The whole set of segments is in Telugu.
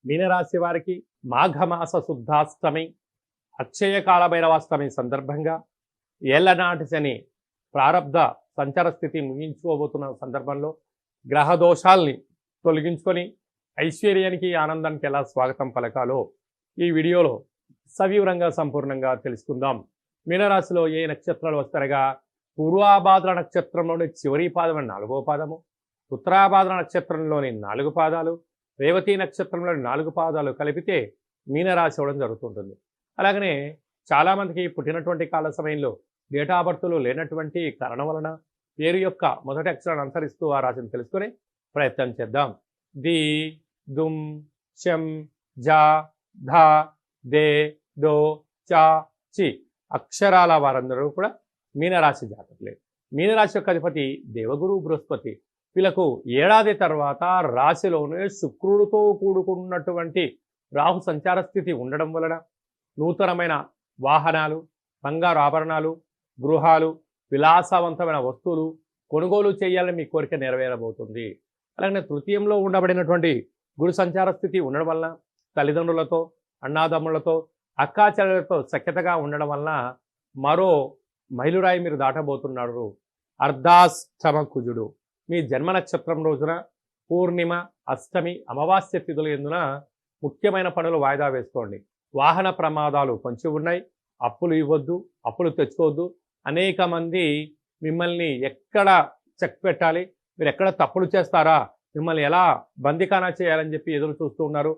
మీనరాశి వారికి మాఘమాస శుద్ధాష్టమి అక్షయ కాలభైరవాష్టమి సందర్భంగా ఏళ్లనాటి శని ప్రారబ్ధ సంచార స్థితి ముగించుకోబోతున్న సందర్భంలో గ్రహ దోషాల్ని తొలగించుకొని ఐశ్వర్యానికి ఆనందానికి ఎలా స్వాగతం పలకాలో ఈ వీడియోలో సవివరంగా సంపూర్ణంగా తెలుసుకుందాం. మీనరాశిలో ఏ నక్షత్రాలు వస్తారగా పూర్వాభాద్ర నక్షత్రంలోని చివరి పాదం 4వ పాదము, ఉత్తరాభాద్ర నక్షత్రంలోని 4 పాదాలు, రేవతి నక్షత్రంలోని 4 పాదాలు కలిపితే మీనరాశి అవ్వడం జరుగుతుంటుంది. అలాగనే చాలామందికి పుట్టినటువంటి కాల సమయంలో డేటా బర్త్లు లేనటువంటి కారణం వలన పేరు యొక్క మొదటి అక్షరాన్ని అనుసరిస్తూ ఆ రాశిని తెలుసుకునే ప్రయత్నం చేద్దాం. ది, దుమ్, శం, జా, ధ, దే, దో, చా, చి అక్షరాల వారందరూ కూడా మీనరాశి జాతకులే. మీనరాశి యొక్క అధిపతి దేవగురు బృహస్పతి. వీళ్ళకు ఏడాది తర్వాత రాశిలోనే శుక్రుడితో కూడుకున్నటువంటి రాహు సంచార స్థితి ఉండడం వలన నూతనమైన వాహనాలు, బంగారు ఆభరణాలు, గృహాలు, విలాసవంతమైన వస్తువులు కొనుగోలు చేయాలని మీ కోరిక నెరవేరబోతుంది. అలాగే తృతీయంలో ఉండబడినటువంటి గురు సంచార స్థితి ఉండడం వలన తల్లిదండ్రులతో, అన్నాదమ్ములతో, అక్కాచెల్లెలతో సఖ్యతగా ఉండడం వలన మరో మైలురాయి మీరు దాటబోతున్నాడు. అర్ధాష్టమ కుజుడు మీ జన్మ నక్షత్రం రోజున పూర్ణిమ, అష్టమి, అమావాస్య తిథులు ఎందున ముఖ్యమైన పనులు వాయిదా వేసుకోండి. వాహన ప్రమాదాలు పొంచి ఉన్నాయి. అప్పులు ఇవ్వద్దు, అప్పులు తెచ్చుకోవద్దు. అనేక మంది మిమ్మల్ని ఎక్కడ చెక్ పెట్టాలి, మీరు ఎక్కడ తప్పులు చేస్తారా, మిమ్మల్ని ఎలా బందికానా చేయాలని చెప్పి ఎదురు చూస్తూ ఉన్నారు.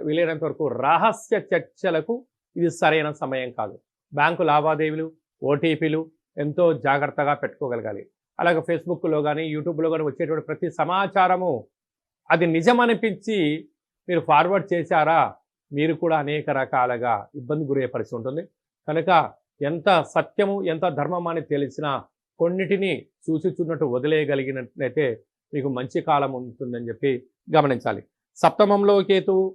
వీలైనంత వరకు రహస్య చర్చలకు ఇది సరైన సమయం కాదు. బ్యాంకు లావాదేవీలు, ఓటీపీలు ఎంతో జాగ్రత్తగా పెట్టుకోగలగాలి. అలాగే ఫేస్బుక్లో కానీ యూట్యూబ్లో కానీ వచ్చేటువంటి ప్రతి సమాచారము అది నిజమనిపించి మీరు ఫార్వర్డ్ చేశారా, మీరు కూడా అనేక రకాలుగా ఇబ్బంది గురయ్యే పరిస్థితి ఉంటుంది. కనుక ఎంత సత్యము ఎంత ధర్మం అని తెలిసినా కొన్నిటిని చూచుచున్నట్టు వదిలేయగలిగినట్లయితే మీకు మంచి కాలం ఉంటుందని చెప్పి గమనించాలి. సప్తమంలో కేతువు,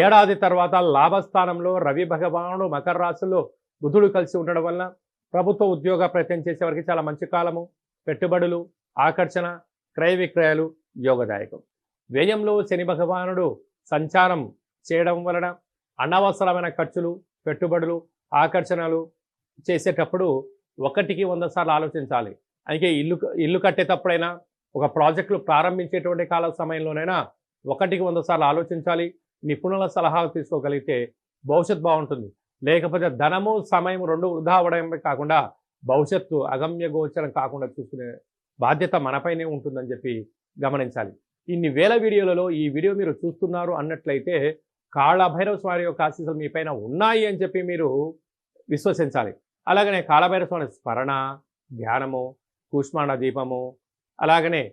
ఏడాది తర్వాత లాభస్థానంలో రవి భగవానుడు, మకర రాశిలో బుధుడు కలిసి ఉండడం వల్ల ప్రభుత్వ ఉద్యోగ ప్రయత్నం చేసేవారికి చాలా మంచి కాలము. పెట్టుబడులు, ఆకర్షణ, క్రయ విక్రయాలు యోగదాయకం. వ్యయంలో శని భగవానుడు సంచారం చేయడం వలన అనవసరమైన ఖర్చులు, పెట్టుబడులు, ఆకర్షణలు చేసేటప్పుడు 1కి 100 సార్లు ఆలోచించాలి. అయితే ఇల్లు కట్టేటప్పుడైనా, ఒక ప్రాజెక్టులు ప్రారంభించేటువంటి కాల సమయంలోనైనా 1కి 100 సార్లు ఆలోచించాలి. నిపుణుల సలహాలు తీసుకోగలిగితే భవిష్యత్తు బాగుంటుంది. లేకపోతే ధనము, సమయం 2 వృధా అవ్వడమే కాకుండా భవిష్యత్తు అగమ్య గోచరం కాకుండా చూసుకునే బాధ్యత మనపైనే ఉంటుందని చెప్పి గమనించాలి. ఇన్ని వేల వీడియోలలో ఈ వీడియో మీరు చూస్తున్నారు అన్నట్లయితే కాళభైరవ స్వామి యొక్క ఆశీస్సులు మీ పైన ఉన్నాయి అని చెప్పి మీరు విశ్వసించాలి. అలాగనే కాళభైరవ స్వామి స్మరణ, ధ్యానము, కూష్మాండ దీపము, అలాగనే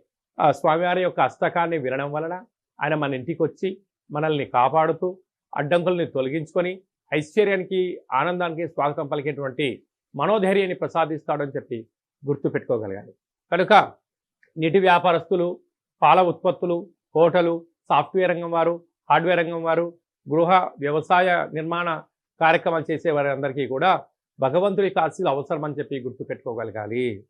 స్వామివారి యొక్క అష్టకాన్ని వినడం వలన ఆయన మన ఇంటికి వచ్చి మనల్ని కాపాడుతూ అడ్డంకుల్ని తొలగించుకొని ఐశ్వర్యానికి, ఆనందానికి స్వాగతం పలికేటువంటి మనోధైర్యాన్ని ప్రసాదిస్తాడని చెప్పి గుర్తుపెట్టుకోగలగాలి. కనుక నీటి వ్యాపారస్తులు, పాల ఉత్పత్తులు, హోటలు, సాఫ్ట్వేర్ రంగం వారు, హార్డ్వేర్ రంగం వారు, గృహ వ్యవసాయ నిర్మాణ కార్యక్రమాలు చేసే వారందరికీ కూడా భగవంతుడి ఆశీస్సులు అవసరం అని చెప్పి గుర్తుపెట్టుకోగలగాలి.